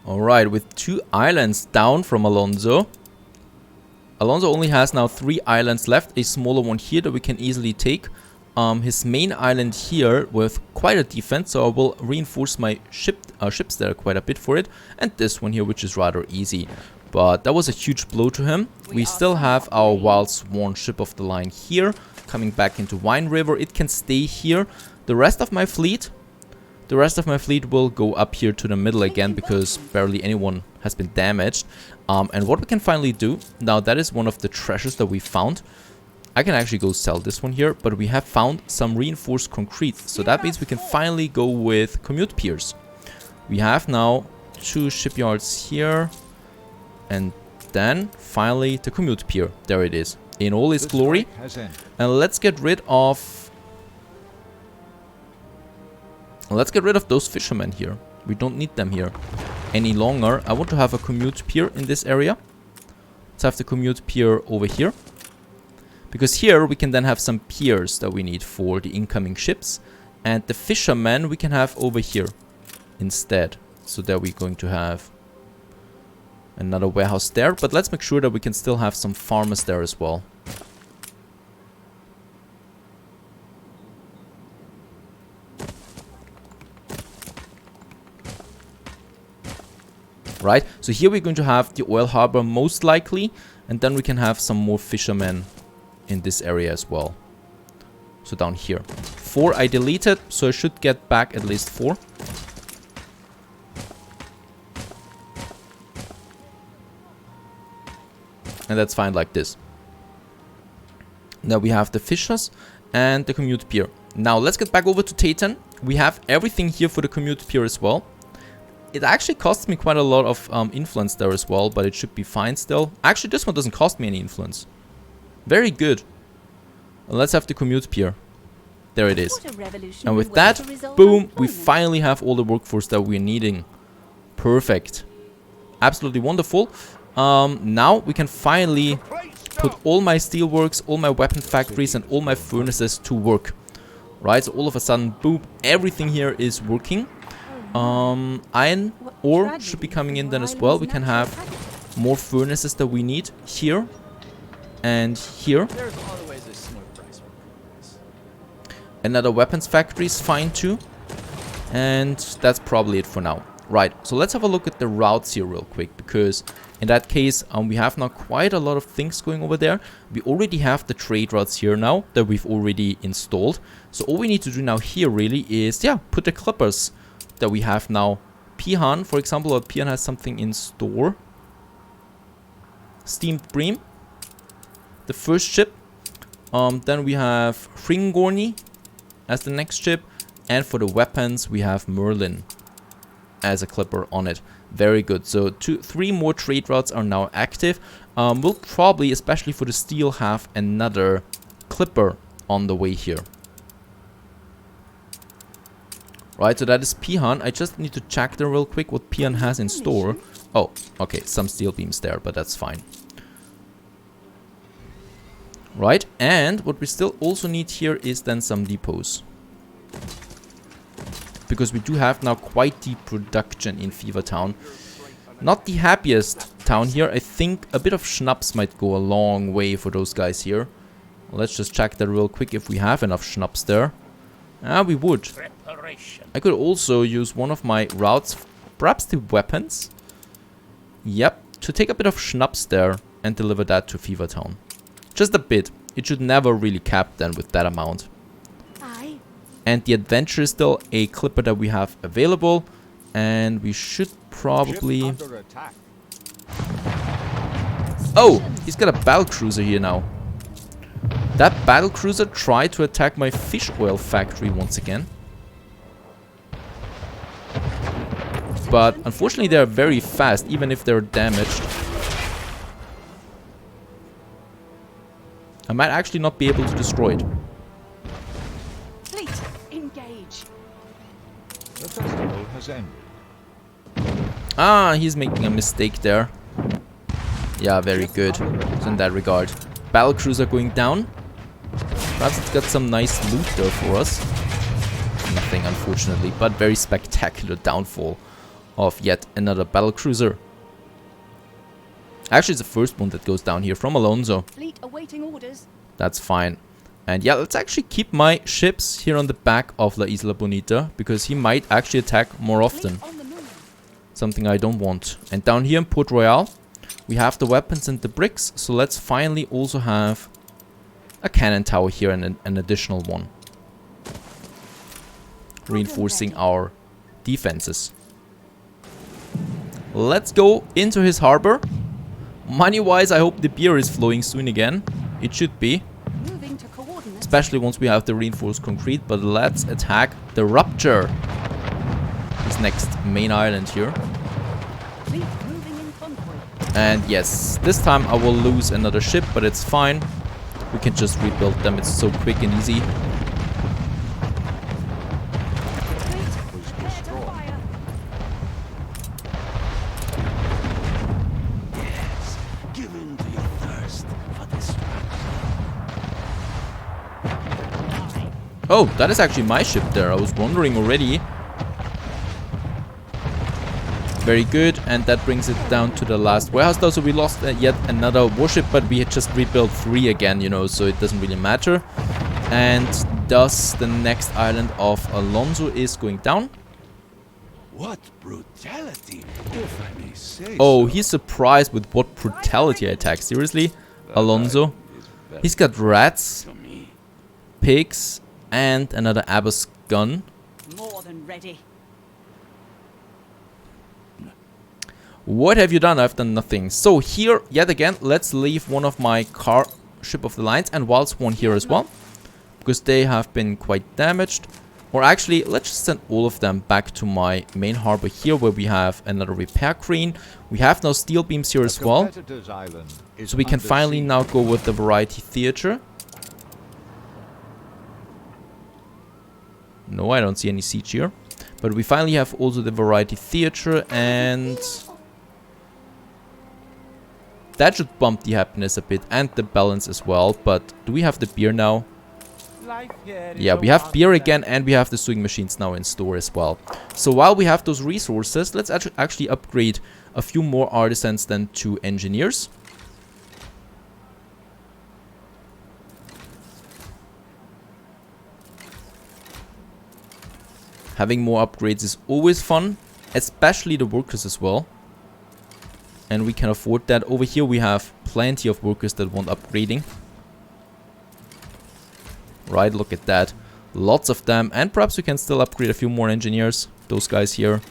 Alright, with 2 islands down from Alonso. Alonso only has now 3 islands left. A smaller one here that we can easily take. His main island here with quite a defense, so I will reinforce my ships there quite a bit for it. And this one here, which is rather easy. But that was a huge blow to him. We still have our Wild Swan ship of the line here, coming back into Wine River. It can stay here. The rest of my fleet will go up here to the middle again, because barely anyone has been damaged. And what we can finally do, now that is one of the treasures that we found. I can actually go sell this one here, but we have found some reinforced concrete. So that means we can finally go with commute piers. We have now 2 shipyards here. And then finally the commute pier. There it is, in all its glory. And let's get rid of those fishermen here. We don't need them here any longer. I want to have a commute pier in this area. Let's have the commute pier over here. Because here we can then have some piers that we need for the incoming ships. And the fishermen we can have over here instead. So there we're going to have another warehouse there. But let's make sure that we can still have some farmers there as well. Right, so here we're going to have the oil harbor most likely. And then we can have some more fishermen in this area as well. So down here. 4 I deleted, so I should get back at least 4. And that's fine like this. Now we have the fishers and the commute pier. Now let's get back over to Titan. We have everything here for the commute pier as well. It actually costs me quite a lot of influence there as well, but it should be fine still. Actually, this one doesn't cost me any influence. Very good. Well, let's have the commute pier. There it is. And with that, boom, we finally have all the workforce that we're needing. Perfect. Absolutely wonderful. Now we can finally put all my steelworks, all my weapon factories and all my furnaces to work. Right, so all of a sudden, boom, everything here is working. Iron ore should be coming in then as well. We can have more furnaces that we need here and here. Another weapons factory is fine too. And that's probably it for now. Right, so let's have a look at the routes here real quick, because in that case we have now quite a lot of things going over there. We already have the trade routes here now that we've already installed. So all we need to do now here really is, yeah, put the clippers that we have now. Pihan, for example, or Pihan has something in store. Steamed Bream, the first ship. Then we have Fringorni as the next ship. And for the weapons, we have Merlin as a clipper on it. Very good. So 3 more trade routes are now active. We'll probably, especially for the steel, have another clipper on the way here. Right, so that is Pihan. I just need to check there real quick what Pihan has in store. Oh, okay, some steel beams there, but that's fine. Right, and what we still also need here is then some depots. Because we do have now quite deep production in Fever Town. Not the happiest town here. I think a bit of schnapps might go a long way for those guys here. Let's just check that real quick if we have enough schnapps there. We would. I could also use one of my routes, perhaps the weapons. Yep, to take a bit of schnapps there and deliver that to Fever Town. Just a bit. It should never really cap then with that amount. And the adventure is still a clipper that we have available. And we should probably... Oh, he's got a battle cruiser here now. That battle cruiser tried to attack my fish oil factory once again. But unfortunately they are very fast, even if they're damaged. I might actually not be able to destroy it. Fleet, engage. The festival has ended. Ah, he's making a mistake there. Yeah, very good. So in that regard. Battle cruiser going down. Perhaps it's got some nice loot there for us. Nothing, unfortunately, but very spectacular downfall of yet another battle cruiser. Actually, it's the first one that goes down here from Alonso. Fleet awaiting orders. That's fine. And yeah, let's actually keep my ships here on the back of La Isla Bonita, because he might actually attack more often. Fleet on the move. Something I don't want. And down here in Port Royal, we have the weapons and the bricks. So let's finally also have a cannon tower here and an additional one. Reinforcing our defenses. Let's go into his harbor. Money-wise, I hope the beer is flowing soon again. It should be. Moving to coordinates. Especially once we have the reinforced concrete. But let's attack the Rupture. His next main island here. Fleet moving in convoy. And yes, this time I will lose another ship, but it's fine. We can just rebuild them. It's so quick and easy. Fleet, prepare to fire. Yes, give in to your thirst for destruction. Oh, that is actually my ship there. I was wondering already. Very good, and that brings it down to the last warehouse though, so we lost yet another warship, but we had just rebuilt 3 again, you know, so it doesn't really matter. And thus the next island of Alonso is going down. What brutality, if I may say Oh, so. he's surprised with what brutality I attack. Seriously? Alonso? He's got rats, To me. pigs, and another Abbas gun. More than ready. What have you done? I've done nothing. So here, yet again, let's leave one of my car ship of the lines and whilst one here as well, because they have been quite damaged. Or actually, let's just send all of them back to my main harbor here, where we have another repair crane. We have now steel beams here as well, Competitor's island is so we can under finally siege. now go with the variety theater. No, I don't see any siege here. But we finally have also the variety theater, and that should bump the happiness a bit and the balance as well. But do we have the beer now? Yeah, we have beer again, and we have the sewing machines now in store as well. So while we have those resources, let's actually upgrade a few more artisans than 2 engineers. Having more upgrades is always fun, especially the workers as well. And we can afford that. Over here we have plenty of workers that want upgrading. Right, look at that. Lots of them. And perhaps we can still upgrade a few more engineers. Those guys here.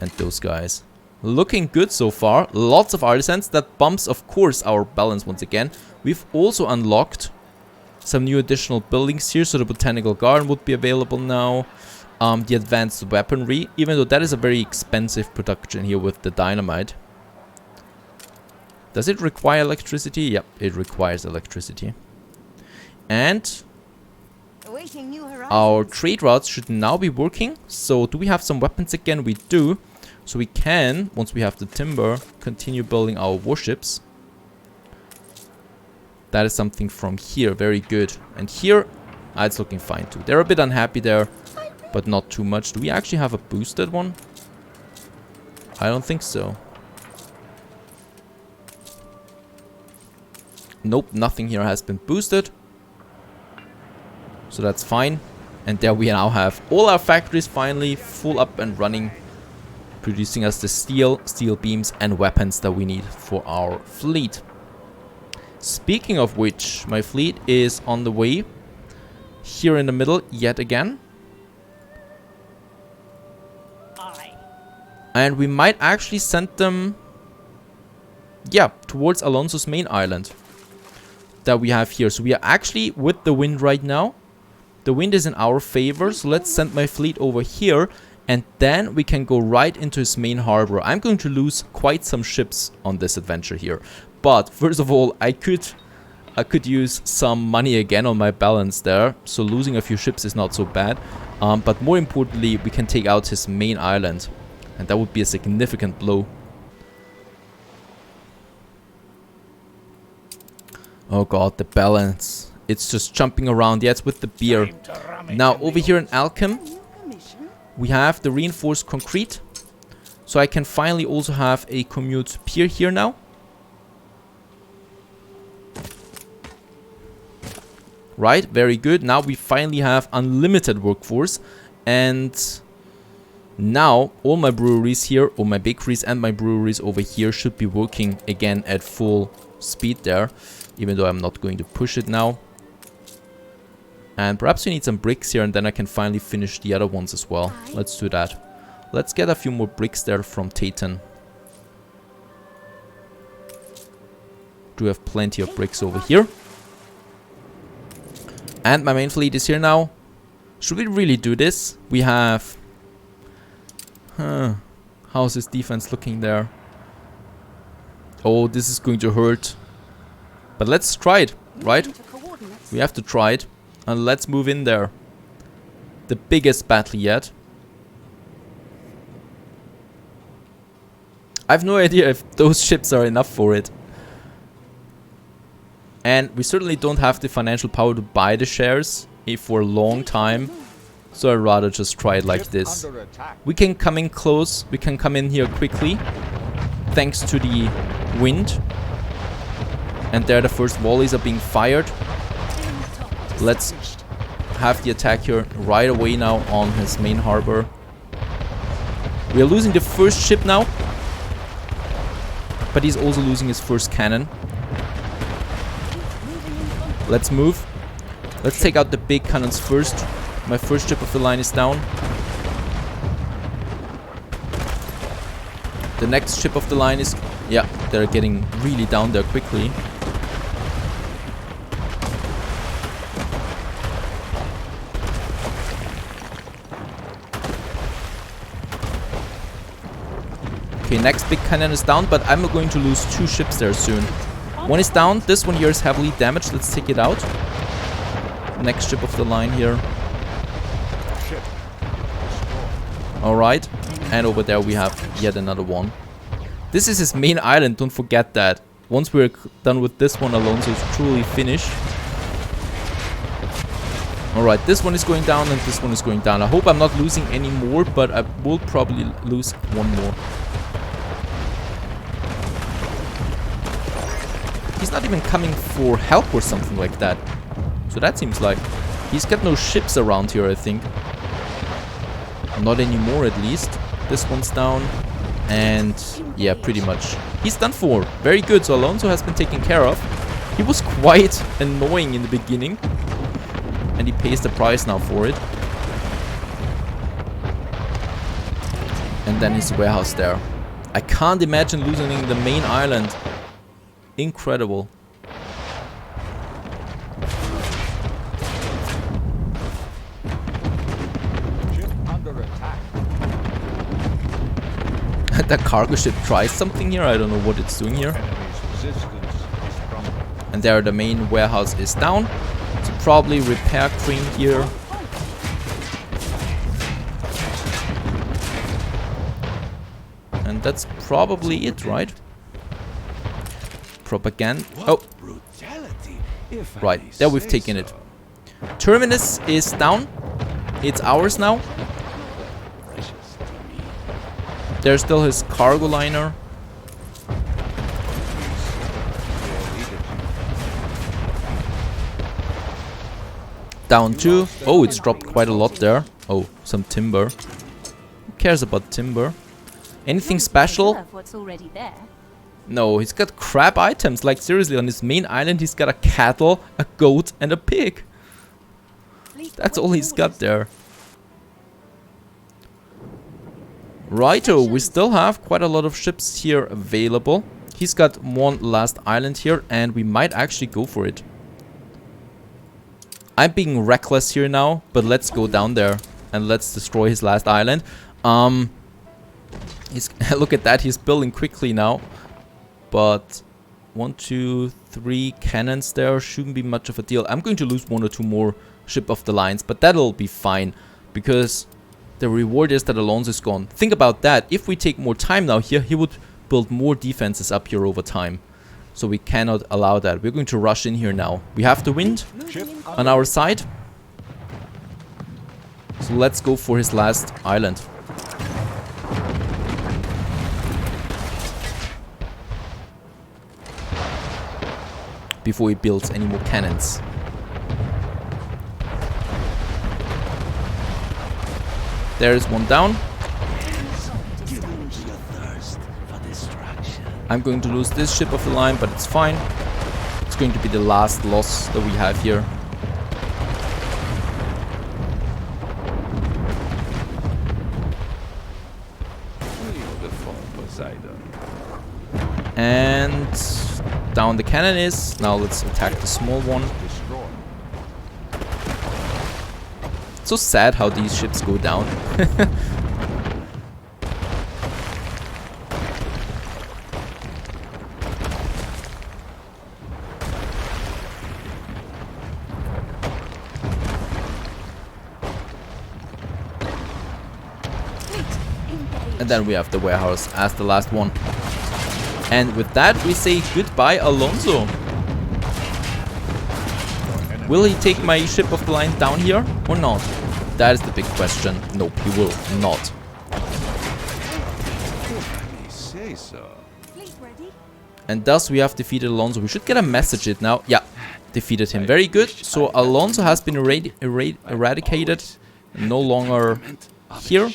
And those guys. Looking good so far. Lots of artisans. That bumps, of course, our balance once again. We've also unlocked some new additional buildings here. So the botanical garden would be available now. The advanced weaponry. Even though that is a very expensive production here with the dynamite. Does it require electricity? Yep, it requires electricity. And Awaiting new horizons. our trade routes should now be working. So do we have some weapons again? We do. So we can, once we have the timber, continue building our warships. That is something from here. Very good. And here, it's looking fine too. They're a bit unhappy there, but not too much. Do we actually have a boosted one? I don't think so. Nope, nothing here has been boosted. So that's fine. And there we now have all our factories finally full up and running, producing us the steel beams and weapons that we need for our fleet. Speaking of which, my fleet is on the way here in the middle yet again. And we might actually send them, yeah, towards Alonso's main island that we have here. So we are actually with the wind right now. The wind is in our favor, so let's send my fleet over here, and then we can go right into his main harbor. I'm going to lose quite some ships on this adventure here, but first of all, I could use some money again on my balance there, so losing a few ships is not so bad. But more importantly, we can take out his main island, and that would be a significant blow. Oh god, the balance. It's just jumping around. Yeah, it's with the beer. Now, over here in Alchem, we have the reinforced concrete. So I can finally also have a commute pier here now. Right, very good. Now we finally have unlimited workforce. And now all my breweries here, all my bakeries and my breweries over here should be working again at full speed there. Even though I'm not going to push it now. And perhaps we need some bricks here and then I can finally finish the other ones as well. Let's do that. Let's get a few more bricks there from Titan. Do have plenty of bricks over here. And my main fleet is here now. Should we really do this? We have... How's his defense looking there? Oh, this is going to hurt. But let's try it, right? We have to try it. And let's move in there. The biggest battle yet. I have no idea if those ships are enough for it. And we certainly don't have the financial power to buy the shares for a long time. So I'd rather just try it like this. We can come in close. We can come in here quickly. Thanks to the wind. And there the first volleys are being fired. Let's have the attack here right away now on his main harbor. We are losing the first ship now. But he's also losing his first cannon. Let's move. Let's take out the big cannons first. My first ship of the line is down. The next ship of the line is... Yeah, they're getting really down there quickly. Okay, next big cannon is down, but I'm going to lose 2 ships there soon. One is down, this one here is heavily damaged, let's take it out. Next ship of the line here. Alright, and over there we have yet another one. This is his main island, don't forget that. Once we're done with this one, Alonso is truly finished. Alright, this one is going down and this one is going down. I hope I'm not losing any more, but I will probably lose one more. He's not even coming for help or something like that. So that seems like... He's got no ships around here, I think. Not anymore, at least. This one's down. And yeah, pretty much. He's done for. Very good. So Alonso has been taken care of. He was quite annoying in the beginning. And he pays the price now for it. And then his warehouse there. I can't imagine losing the main island. Incredible. Ship under attack. That cargo ship tries something here. I don't know what it's doing here. Enemy's resistance is crumbling. And there the main warehouse is down. So probably repair crane here. And that's probably it, right? Propaganda. Oh, Brutality, if I right. may There we've say taken so. it. Terminus is down. It's ours now. Precious to me. There's still his cargo liner. Down 2. Oh, it's dropped quite a lot there. Oh, some timber. Who cares about timber? Anything special? What's already there. No, he's got crap items. Like, seriously, on his main island, he's got a cattle, a goat, and a pig. That's all he's got there. Righto, we still have quite a lot of ships here available. He's got one last island here, and we might actually go for it. I'm being reckless here now, but let's go down there and let's destroy his last island. Look at that, he's building quickly now. But 1, 2, 3 cannons there shouldn't be much of a deal. I'm going to lose 1 or 2 more ship of the lines, but that'll be fine because the reward is that Alonso is gone. Think about that. If we take more time now here, he would build more defenses up here over time. So we cannot allow that. We're going to rush in here now. We have the wind on our side. So let's go for his last island. before he builds any more cannons. There is one down. Give in to your thirst for destruction. I'm going to lose this ship of the line, but it's fine. It's going to be the last loss that we have here. And down the cannon is. Now let's attack the small one. It's so sad how these ships go down. And then we have the warehouse as the last one. And with that, we say goodbye, Alonso. Will he take my ship of the line down here or not? That is the big question. Nope, he will not. Say so. And thus we have defeated Alonso. We should get a message it now. Yeah, defeated him. Very good. So Alonso has been eradicated. No longer here.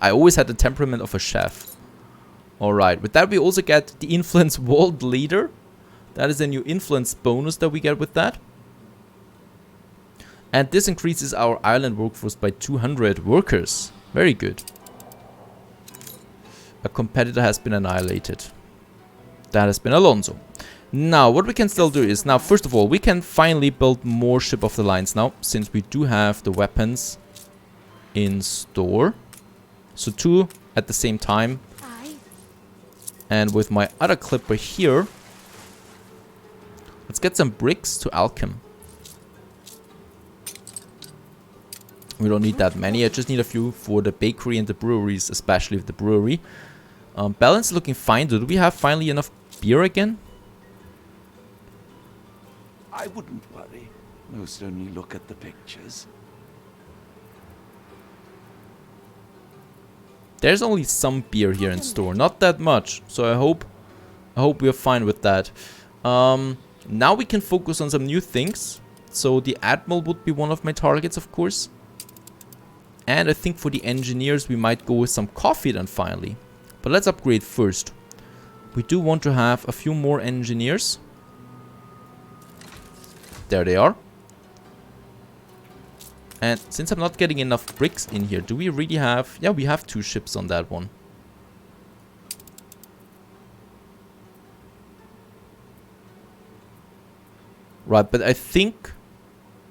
I always had the temperament of a chef. Alright, with that we also get the influence world leader. That is a new influence bonus that we get with that. And this increases our island workforce by 200 workers. Very good. A competitor has been annihilated. That has been Alonso. Now, what we can still do is, now first of all, we can finally build more ship of the lines now, since we do have the weapons in store. So 2 at the same time. And with my other clipper here, let's get some bricks to alchem. We don't need that many, I just need a few for the bakery and the breweries, especially the brewery. Balance looking fine. Do we have finally enough beer again? I wouldn't worry. Most only look at the pictures. There's only some beer here in store, not that much. So I hope we are fine with that. Now we can focus on some new things. So the Admiral would be one of my targets, of course. And I think for the engineers we might go with some coffee then finally. But let's upgrade first. We do want to have a few more engineers. There they are. And since I'm not getting enough bricks in here, do we really have... Yeah, we have 2 ships on that one. Right, but I think...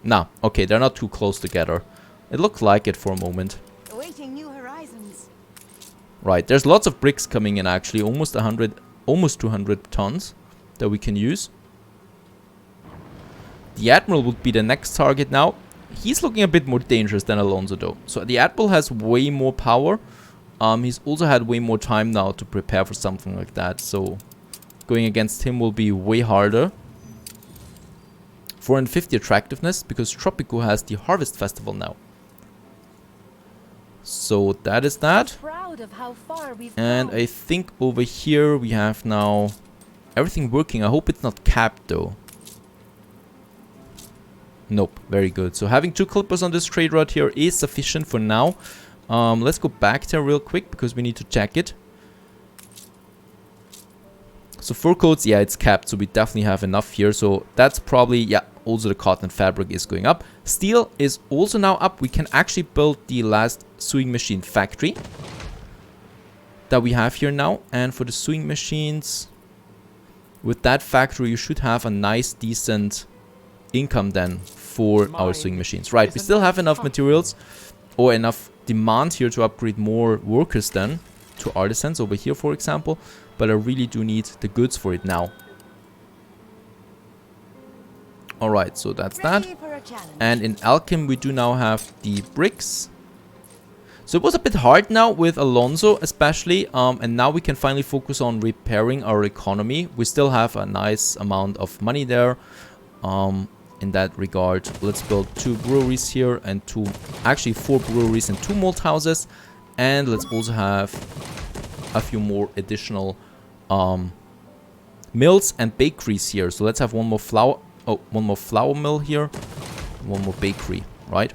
Nah, okay, they're not too close together. It looked like it for a moment. Awaiting new horizons. Right, there's lots of bricks coming in actually. Almost 100, almost 200 tons that we can use. The Admiral would be the next target now. He's looking a bit more dangerous than Alonso though. So the Admiral has way more power. He's also had way more time now to prepare for something like that. So going against him will be way harder. 450 attractiveness because Tropico has the Harvest Festival now. So that is that. Proud of how far we've And come. I think over here we have now everything working. I hope it's not capped though. Nope, very good. So having 2 clippers on this trade route here is sufficient for now. Let's go back there real quick because we need to check it. So fur coats, yeah, it's capped, so we definitely have enough here. So that's probably, yeah, also the cotton fabric is going up. Steel is also now up. We can actually build the last sewing machine factory that we have here now. And for the sewing machines, with that factory, you should have a nice, decent income then for our sewing machines. Right, we still have enough materials or enough demand here to upgrade more workers then to artisans over here, for example. But I really do need the goods for it now. Alright, so that's that. And in alchem we do now have the bricks. So it was a bit hard now with Alonso especially. And now we can finally focus on repairing our economy. We still have a nice amount of money there. In that regard, let's build 2 breweries here and 4 breweries and 2 malt houses. And let's also have a few more additional mills and bakeries here. So let's have one more flour mill here, one more bakery, right?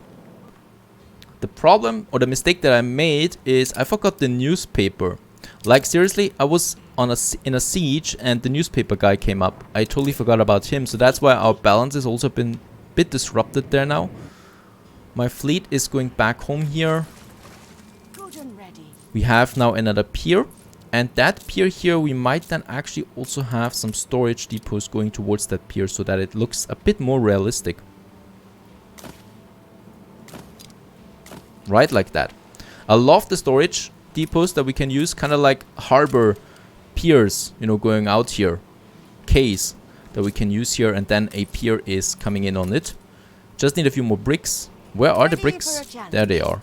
The problem or the mistake that I made is I forgot the newspaper. Like seriously, I was in a siege and the newspaper guy came up. I totally forgot about him, so that's why our balance has also been a bit disrupted there now. My fleet is going back home here. Good and ready. We have now another pier, and that pier here we might then actually also have some storage depots going towards that pier so that it looks a bit more realistic. Right, like that. I love the storage depots that we can use, kind of like harbor piers, you know, going out here. Quays that we can use here, and then a pier is coming in on it. Just need a few more bricks. Where are the bricks? There they are.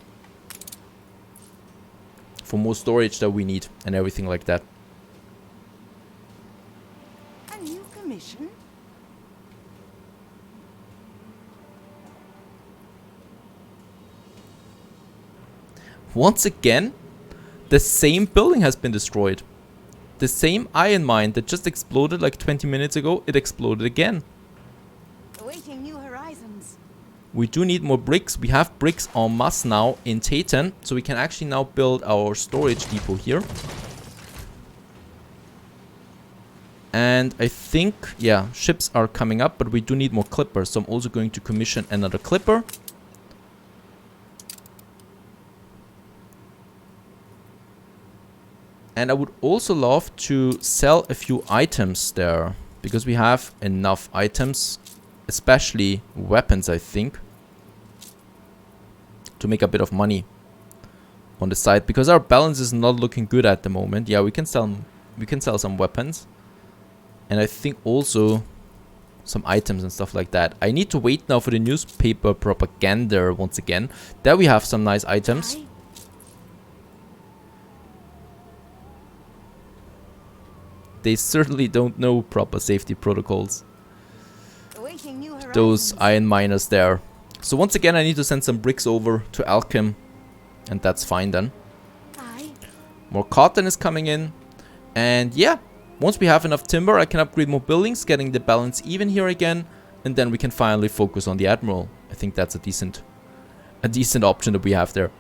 For more storage that we need and everything like that. A new commission? Once again, the same building has been destroyed. The same iron mine that just exploded like 20 minutes ago, it exploded again. Awaiting new horizons. We do need more bricks. We have bricks en masse now in Titan, so we can actually now build our storage depot here. And I think, yeah, ships are coming up, but we do need more clippers. So I'm also going to commission another clipper. And I would also love to sell a few items there, because we have enough items, especially weapons, I think, to make a bit of money on the side, because our balance is not looking good at the moment. Yeah, we can sell some weapons, and I think also some items and stuff like that. I need to wait now for the newspaper propaganda once again. There we have some nice items. They certainly don't know proper safety protocols. Those iron miners there. So once again, I need to send some bricks over to Alchem. And that's fine then. More cotton is coming in. And yeah, once we have enough timber, I can upgrade more buildings, getting the balance even here again. And then we can finally focus on the Admiral. I think that's a decent option that we have there.